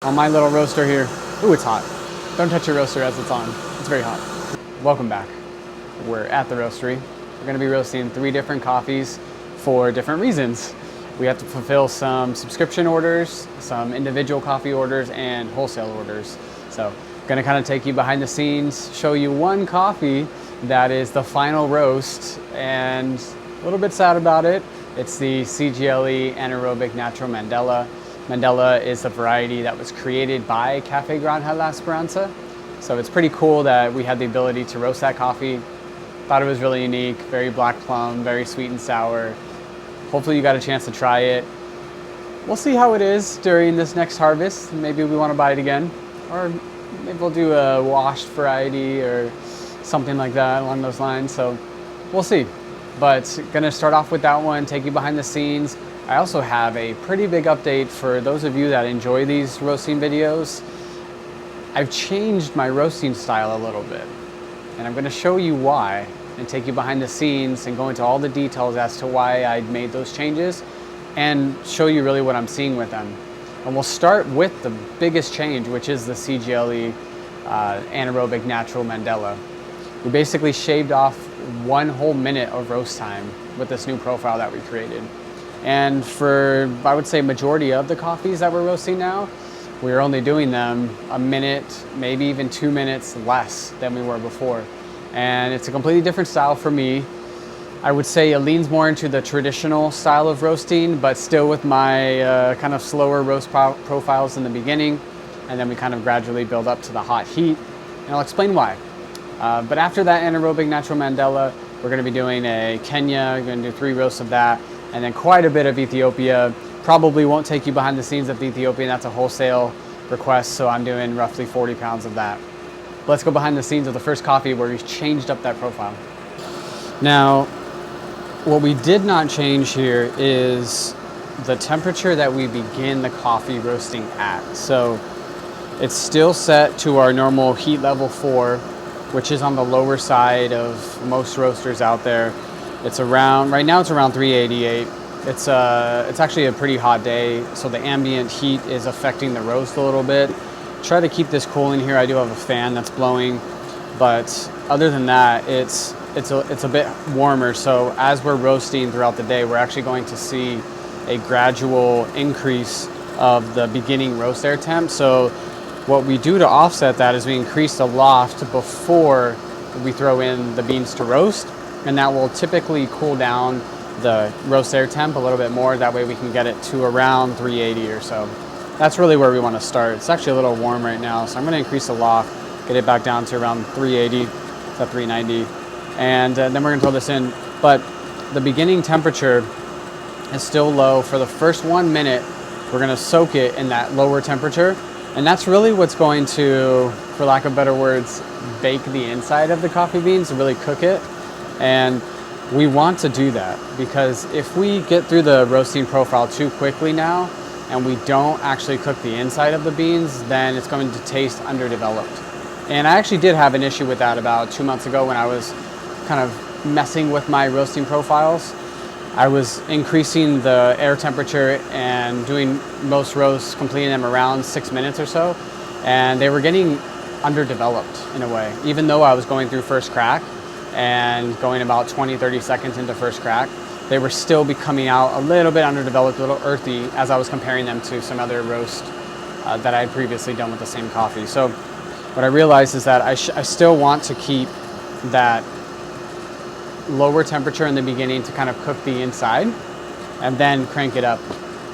On my little roaster here. Ooh, it's hot. Don't touch your roaster as it's on. It's very hot. Welcome back. We're at the roastery. We're gonna be roasting 3 different coffees for different reasons. We have to fulfill some subscription orders, some individual coffee orders, and wholesale orders. So, gonna kind of take you behind the scenes, show you one coffee that is the final roast, and a little bit sad about it. It's the CGLE Anaerobic Natural Mandela. Mandela is a variety that was created by Café Granja La Esperanza. So it's pretty cool that we had the ability to roast that coffee. Thought it was really unique, very black plum, very sweet and sour. Hopefully you got a chance to try it. We'll see how it is during this next harvest. Maybe we want to buy it again, or maybe we'll do a washed variety or something like that along those lines. So we'll see. But gonna start off with that one, take you behind the scenes. I also have a pretty big update for those of you that enjoy these roasting videos. I've changed my roasting style a little bit, and I'm gonna show you why and take you behind the scenes and go into all the details as to why I made those changes and show you really what I'm seeing with them. And we'll start with the biggest change, which is the CGLE Anaerobic Natural Mandela. We basically shaved off 1 whole minute of roast time with this new profile that we created. And for, I would say, majority of the coffees that we're roasting now, we're only doing them a minute, maybe even 2 minutes less than we were before. And it's a completely different style for me. I would say it leans more into the traditional style of roasting, but still with my kind of slower roast profiles in the beginning. And then we kind of gradually build up to the hot heat. And I'll explain why. But after that Anaerobic Natural Mandela, we're gonna be doing a Kenya, we're gonna do 3 roasts of that. And then quite a bit of Ethiopia. Probably won't take you behind the scenes of the Ethiopian, that's a wholesale request, so I'm doing roughly 40 pounds of that. Let's go behind the scenes of the first coffee where we changed up that profile. Now, what we did not change here is the temperature that we begin the coffee roasting at. So it's still set to our normal heat level 4, which is on the lower side of most roasters out there. It's around, right now it's around 388. It's actually a pretty hot day, so the ambient heat is affecting the roast a little bit. Try to keep this cool in here. I do have a fan that's blowing, but other than that, it's a bit warmer. So as we're roasting throughout the day, we're actually going to see a gradual increase of the beginning roast air temp. So what we do to offset that is we increase the loft before we throw in the beans to roast. And that will typically cool down the roast air temp a little bit more. That way we can get it to around 380 or so. That's really where we want to start. It's actually a little warm right now, so I'm going to increase the loft, get it back down to around 380 to 390. And then we're going to throw this in. But the beginning temperature is still low. For the first 1 minute, we're going to soak it in that lower temperature. And that's really what's going to, for lack of better words, bake the inside of the coffee beans, really cook it. And we want to do that because if we get through the roasting profile too quickly now and we don't actually cook the inside of the beans, then it's going to taste underdeveloped. And I actually did have an issue with that about 2 months ago when I was kind of messing with my roasting profiles. I was increasing the air temperature and doing most roasts, completing them around 6 minutes or so, and they were getting underdeveloped in a way. Even though I was going through first crack and going about 20-30 seconds into first crack, they were still becoming out a little bit underdeveloped, a little earthy as I was comparing them to some other roast that I had previously done with the same coffee. So what I realized is that I still want to keep that lower temperature in the beginning to kind of cook the inside and then crank it up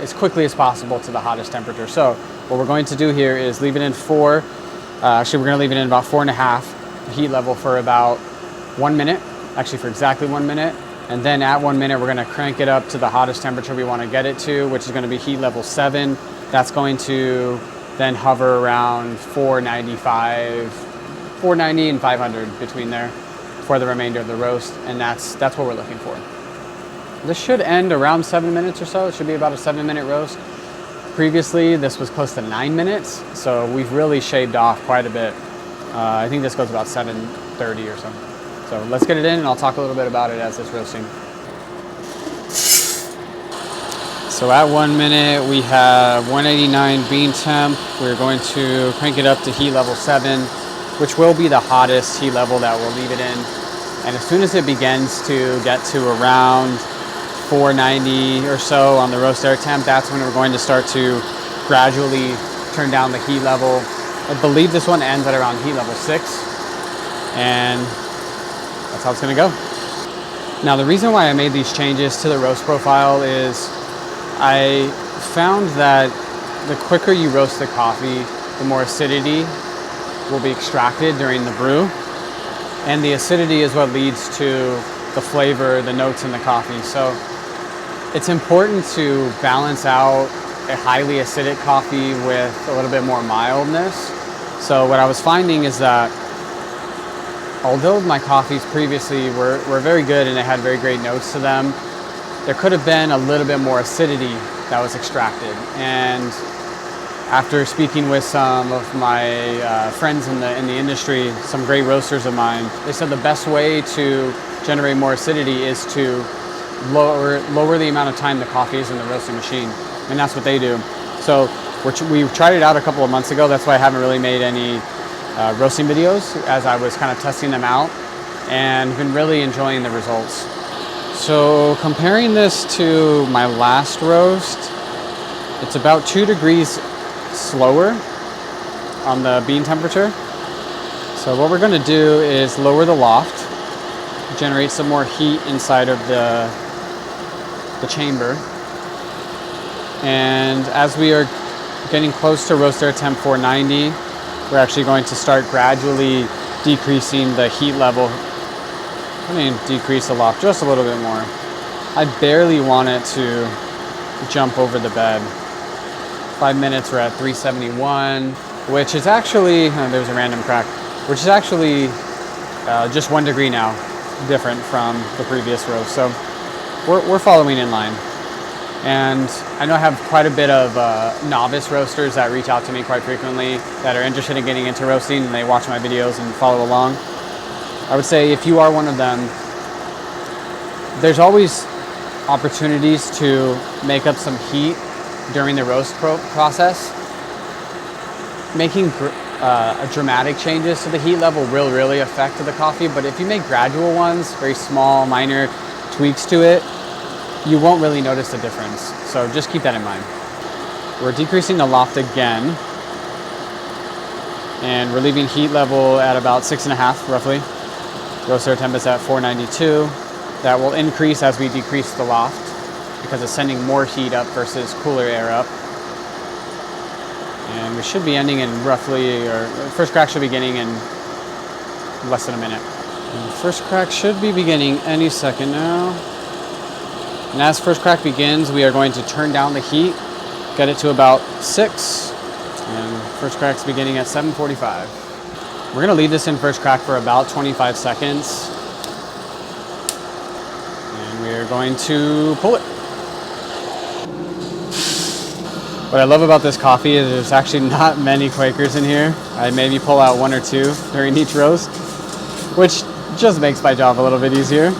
as quickly as possible to the hottest temperature. So what we're going to do here is leave it in 4, actually we're going to leave it in about 4.5 heat level for about 1 minute, actually for exactly 1 minute. And then at 1 minute, we're gonna crank it up to the hottest temperature we wanna get it to, which is gonna be heat level 7. That's going to then hover around 490 and 500 between there for the remainder of the roast. And that's what we're looking for. This should end around 7 minutes or so. It should be about a 7-minute roast. Previously, this was close to 9 minutes. So we've really shaved off quite a bit. I think this goes about 7:30 or so. So let's get it in and I'll talk a little bit about it as it's roasting. So at 1 minute, we have 189 bean temp. We're going to crank it up to heat level 7, which will be the hottest heat level that we'll leave it in. And as soon as it begins to get to around 490 or so on the roast air temp, that's when we're going to start to gradually turn down the heat level. I believe this one ends at around heat level 6, and that's how it's gonna go. Now, the reason why I made these changes to the roast profile is I found that the quicker you roast the coffee, the more acidity will be extracted during the brew. And the acidity is what leads to the flavor, the notes in the coffee. So it's important to balance out a highly acidic coffee with a little bit more mildness. So what I was finding is that although my coffees previously were very good and they had very great notes to them, there could have been a little bit more acidity that was extracted. And after speaking with some of my friends in the industry, some great roasters of mine, they said the best way to generate more acidity is to lower the amount of time the coffee is in the roasting machine. And that's what they do. So we tried it out a couple of months ago. That's why I haven't really made any roasting videos, as I was kind of testing them out and been really enjoying the results. So comparing this to my last roast, it's about 2 degrees slower on the bean temperature. So what we're going to do is lower the loft, generate some more heat inside of the chamber. And as we are getting close to roast air temp 490, we're actually going to start gradually decreasing the heat level. I'm going to decrease the loft just a little bit more. I barely want it to jump over the bed. 5 minutes, we're at 371, which is actually, there's a random crack, which is actually just 1 degree now, different from the previous roast. So we're following in line. And I know I have quite a bit of novice roasters that reach out to me quite frequently that are interested in getting into roasting, and they watch my videos and follow along. I would say if you are one of them, there's always opportunities to make up some heat during the roast process. Making dramatic changes to the heat level will really affect the coffee, but if you make gradual ones, very small, minor tweaks to it, you won't really notice the difference. So just keep that in mind. We're decreasing the loft again, and we're leaving heat level at about 6.5 roughly. Roast air temp is at 492. That will increase as we decrease the loft because it's sending more heat up versus cooler air up. And we should be ending in roughly, or first crack should be beginning in less than a minute. And first crack should be beginning any second now. And as first crack begins, we are going to turn down the heat, get it to about 6, and first crack's beginning at 7:45. We're gonna leave this in first crack for about 25 seconds. And we're going to pull it. What I love about this coffee is there's actually not many Quakers in here. I maybe pull out 1 or 2 during each roast, which just makes my job a little bit easier.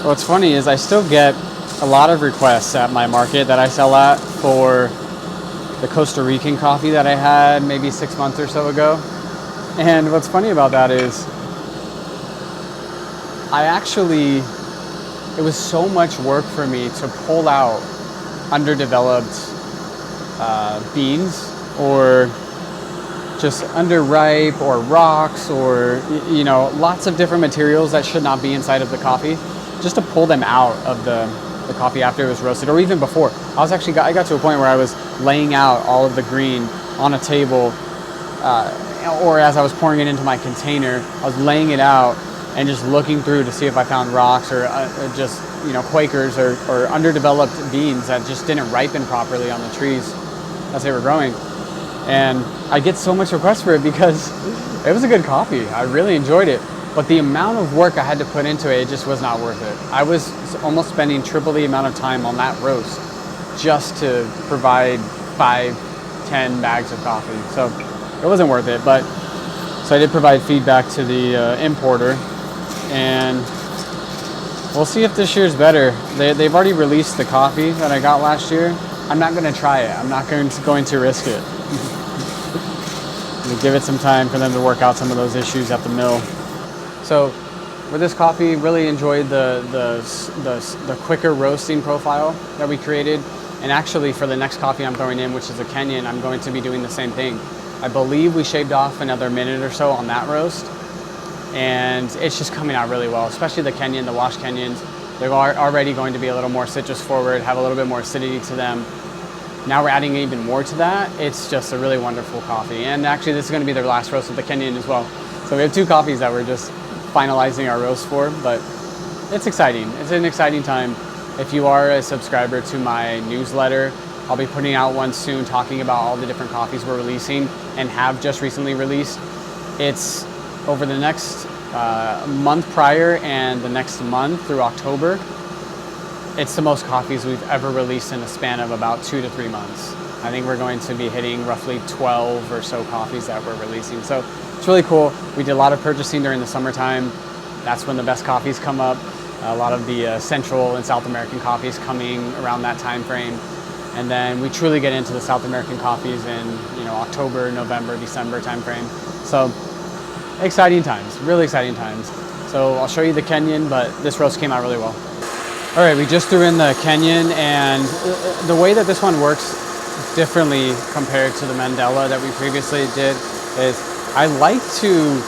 What's funny is I still get a lot of requests at my market that I sell at for the Costa Rican coffee that I had maybe 6 months or so ago. And what's funny about that is it was so much work for me to pull out underdeveloped beans, or just underripe, or rocks, or lots of different materials that should not be inside of the coffee, just to pull them out of the coffee after it was roasted, or even before. I got to a point where I was laying out all of the green on a table, or as I was pouring it into my container, I was laying it out and just looking through to see if I found rocks or just Quakers or underdeveloped beans that just didn't ripen properly on the trees as they were growing. And I get so much requests for it because it was a good coffee. I really enjoyed it. But the amount of work I had to put into it just was not worth it. I was almost spending triple the amount of time on that roast just to provide 5-10 bags of coffee. So it wasn't worth it. So I did provide feedback to the importer, and We'll see if this year's better. They've already released the coffee that I got last year. I'm not going to try it. I'm not going to risk it. Give it some time for them to work out some of those issues at the mill. So with this coffee, really enjoyed the quicker roasting profile that we created. And actually for the next coffee I'm throwing in, which is a Kenyan, I'm going to be doing the same thing. I believe we shaved off another minute or so on that roast. And it's just coming out really well, especially the Kenyan, the wash Kenyans. They're already going to be a little more citrus forward, have a little bit more acidity to them. Now we're adding even more to that. It's just a really wonderful coffee. And actually this is going to be their last roast of the Kenyan as well. So we have 2 coffees that we're just finalizing our roast for, but it's exciting. It's an exciting time. If you are a subscriber to my newsletter, I'll be putting out one soon talking about all the different coffees we're releasing and have just recently released. It's over the next month prior and the next month through October. It's the most coffees we've ever released in a span of about 2 to 3 months. I think we're going to be hitting roughly 12 or so coffees that we're releasing. So it's really cool. We did a lot of purchasing during the summertime. That's when the best coffees come up. A lot of the Central and South American coffees coming around that time frame. And then we truly get into the South American coffees in October, November, December time frame. So exciting times, really exciting times. So I'll show you the Kenyan, but this roast came out really well. All right, we just threw in the Kenyan, and the way that this one works differently compared to the Mandela that we previously did is I like to,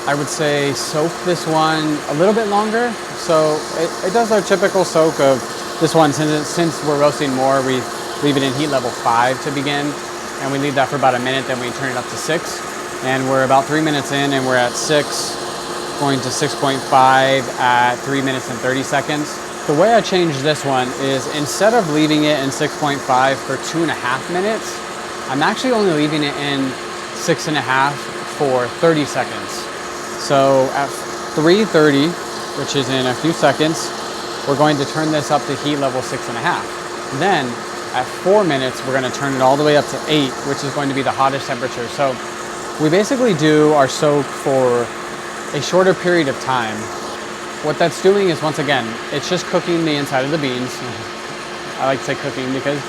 I would say, soak this one a little bit longer. So it does our typical soak of this one. Since we're roasting more, we leave it in heat level 5 to begin, and we leave that for about a minute, then we turn it up to 6. And we're about 3 minutes in, and we're at 6, going to 6.5 at 3 minutes and 30 seconds. The way I changed this one is instead of leaving it in 6.5 for 2.5 minutes, I'm actually only leaving it in 6.5 for 30 seconds. So at 3:30, which is in a few seconds, we're going to turn this up to heat level 6.5. Then at 4 minutes, we're going to turn it all the way up to 8, which is going to be the hottest temperature. So we basically do our soak for a shorter period of time. What that's doing is, once again, it's just cooking the inside of the beans. I like to say cooking because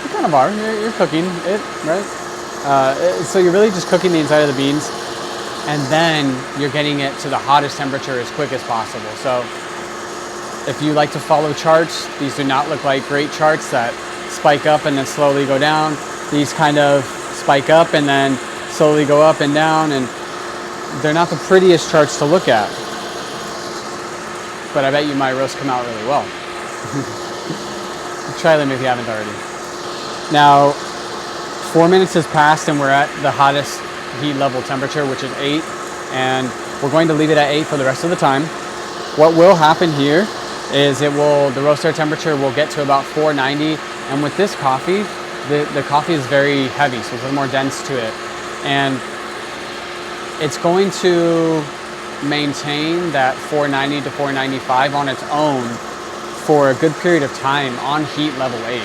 you kind of are. You're cooking it, right? So you're really just cooking the inside of the beans, and then you're getting it to the hottest temperature as quick as possible. So if you like to follow charts, these do not look like great charts that spike up and then slowly go down. These kind of spike up and then slowly go up and down, and they're not the prettiest charts to look at. But I bet you my roast come out really well. Try them if you haven't already. Now, 4 minutes has passed and we're at the hottest heat level temperature, which is 8. And we're going to leave it at 8 for the rest of the time. What will happen here is the roast air temperature will get to about 490. And with this coffee, the coffee is very heavy, so it's a little more dense to it. And it's going to maintain that 490 to 495 on its own for a good period of time on heat level 8.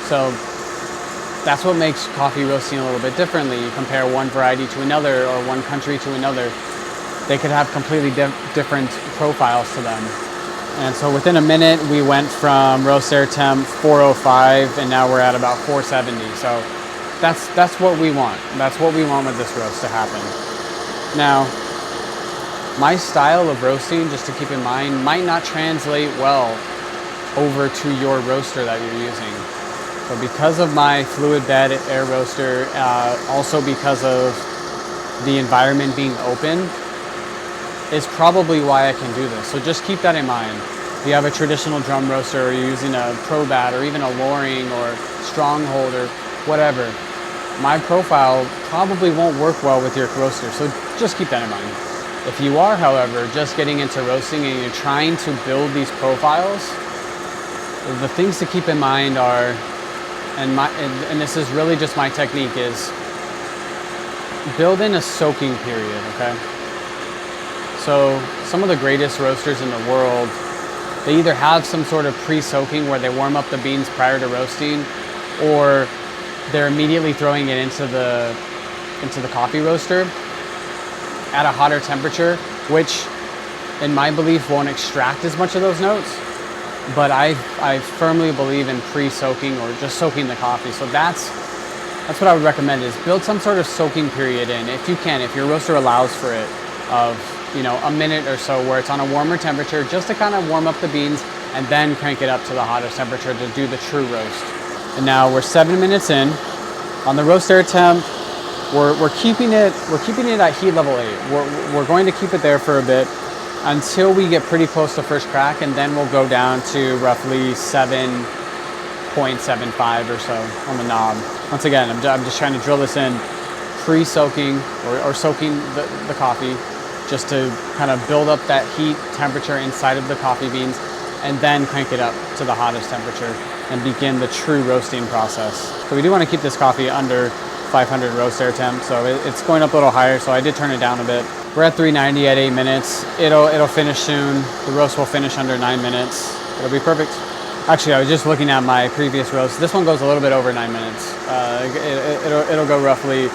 So that's what makes coffee roasting a little bit differently. You compare one variety to another or one country to another, they could have completely different profiles to them. And so within a minute, we went from roast air temp 405 and now we're at about 470. So that's what we want. That's what we want with this roast to happen. Now, my style of roasting, just to keep in mind, might not translate well over to your roaster that you're using. So because of my fluid bed air roaster, also because of the environment being open, is probably why I can do this. So just keep that in mind. If you have a traditional drum roaster or you're using a Probat or even a Loring or Stronghold or whatever, my profile probably won't work well with your roaster. So just keep that in mind. If you are, however, just getting into roasting and you're trying to build these profiles, the things to keep in mind are, and this is really just my technique, is build in a soaking period, okay? So some of the greatest roasters in the world, they either have some sort of pre-soaking where they warm up the beans prior to roasting, or they're immediately throwing it into the coffee roaster at a hotter temperature, which in my belief, won't extract as much of those notes. But I firmly believe in pre-soaking or just soaking the coffee. So that's what I would recommend, is build some sort of soaking period in, if you can, if your roaster allows for it, of, you know, a minute or so where it's on a warmer temperature, just to kind of warm up the beans, and then crank it up to the hottest temperature to do the true roast. And now we're 7 minutes in. On the roast air temp, we're keeping it at heat level 8. We're going to keep it there for a bit until we get pretty close to first crack, and then we'll go down to roughly 7.75 or so on the knob. Once again, I'm just trying to drill this in, pre-soaking or soaking the coffee, just to kind of build up that heat temperature inside of the coffee beans, and then crank it up to the hottest temperature and begin the true roasting process. So we do want to keep this coffee under 500 roast air temp, so it's going up a little higher, so I did turn it down a bit. We're at 390 at 8 minutes. It'll finish soon. The roast will finish under 9 minutes. It'll be perfect. Actually, I was just looking at my previous roast. This one goes a little bit over 9 minutes. It'll go roughly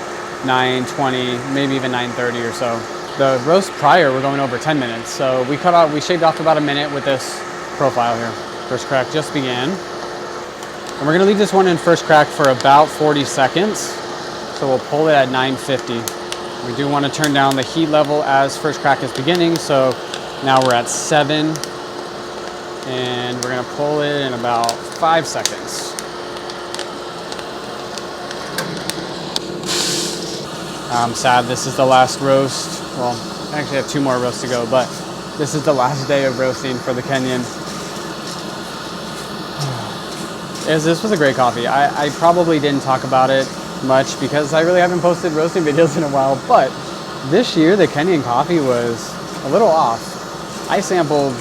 9:20, maybe even 9:30 or so. The roast prior, we're going over 10 minutes. So we shaved off about a minute with this profile here. First crack just began. And we're gonna leave this one in first crack for about 40 seconds. So we'll pull it at 950. We do want to turn down the heat level as first crack is beginning. So now we're at 7, and we're gonna pull it in about 5 seconds. I'm sad this is the last roast. Well, I actually have 2 more roasts to go, but this is the last day of roasting for the Kenyan. This was a great coffee. I probably didn't talk about it much because I really haven't posted roasting videos in a while, but this year the Kenyan coffee was a little off. I sampled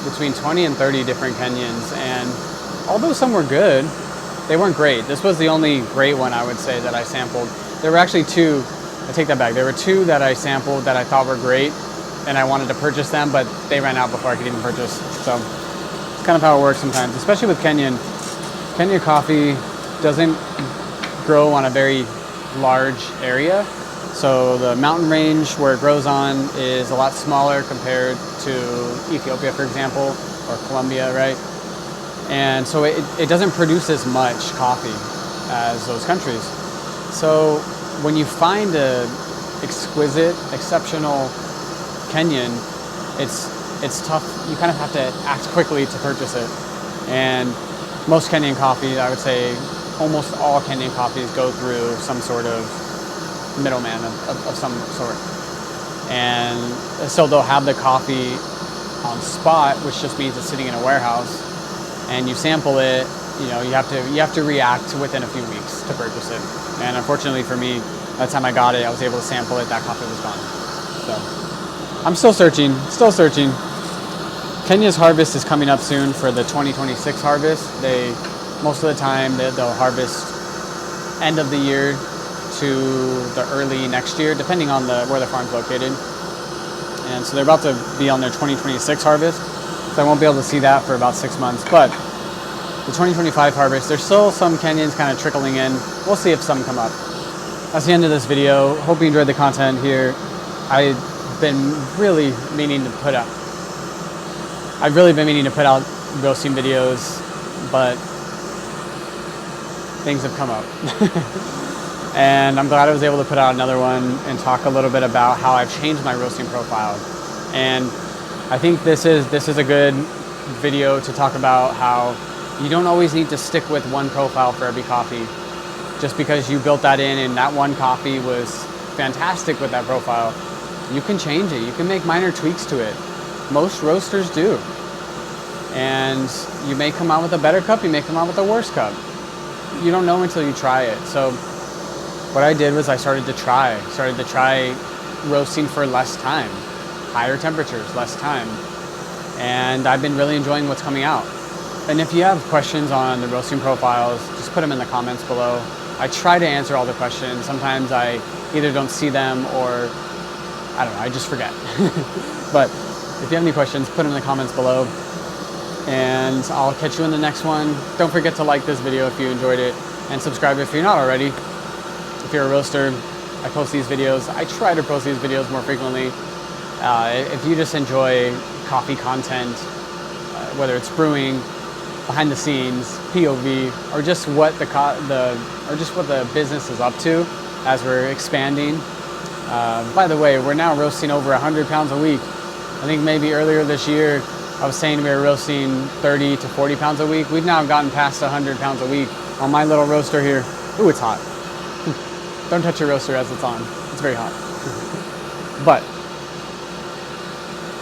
between 20 and 30 different Kenyans, and although some were good, they weren't great. This was the only great one, I would say, that I sampled. There were actually 2, I take that back, there were 2 that I sampled that I thought were great, and I wanted to purchase them, but they ran out before I could even purchase. So it's kind of how it works sometimes, especially with Kenyan. Kenyan coffee doesn't grow on a very large area. So the mountain range where it grows on is a lot smaller compared to Ethiopia, for example, or Colombia, right? And so it doesn't produce as much coffee as those countries. So when you find a exquisite, exceptional Kenyan, it's tough. You kind of have to act quickly to purchase it. And most Kenyan coffee, I would say almost all Kenyan coffees go through some sort of middleman of some sort. And so they'll have the coffee on spot, which just means it's sitting in a warehouse, and you sample it, you know, you have to react within a few weeks to purchase it. And unfortunately for me, by the time I got it, I was able to sample it, that coffee was gone. So I'm still searching. Kenya's harvest is coming up soon for the 2026 harvest. Most of the time they'll harvest end of the year to the early next year, depending on where the farm's located. And so they're about to be on their 2026 harvest. So I won't be able to see that for about 6 months. But the 2025 harvest, there's still some Kenyans kind of trickling in. We'll see if some come up. That's the end of this video. Hope you enjoyed the content here. I've really been meaning to put out roasting videos, but things have come up. And I'm glad I was able to put out another one and talk a little bit about how I've changed my roasting profile. And I think this is a good video to talk about how you don't always need to stick with one profile for every coffee. Just because you built that in and that one coffee was fantastic with that profile, you can change it. You can make minor tweaks to it. Most roasters do. And you may come out with a better cup, you may come out with a worse cup. You don't know until you try it. So what I did was I started to try roasting for less time, higher temperatures, less time. And I've been really enjoying what's coming out. And if you have questions on the roasting profiles, just put them in the comments below. I try to answer all the questions. Sometimes I either don't see them or, I don't know, I just forget. But if you have any questions, put them in the comments below. And I'll catch you in the next one. Don't forget to like this video if you enjoyed it, and subscribe if you're not already. If you're a roaster, I post these videos. I try to post these videos more frequently. If you just enjoy coffee content, whether it's brewing, behind the scenes, POV, or just what the business is up to as we're expanding. By the way, we're now roasting over 100 pounds a week. I think maybe earlier this year I was saying we were roasting 30 to 40 pounds a week. We've now gotten past 100 pounds a week on my little roaster here. Ooh, it's hot. Don't touch your roaster as it's on. It's very hot. But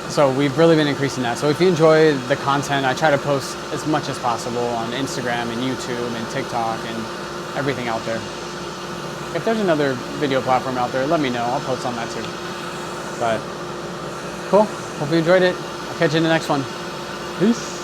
so we've really been increasing that. So if you enjoy the content, I try to post as much as possible on Instagram and YouTube and TikTok and everything out there. If there's another video platform out there, let me know. I'll post on that too. But cool. Hope you enjoyed it. I'll catch you in the next one. Peace.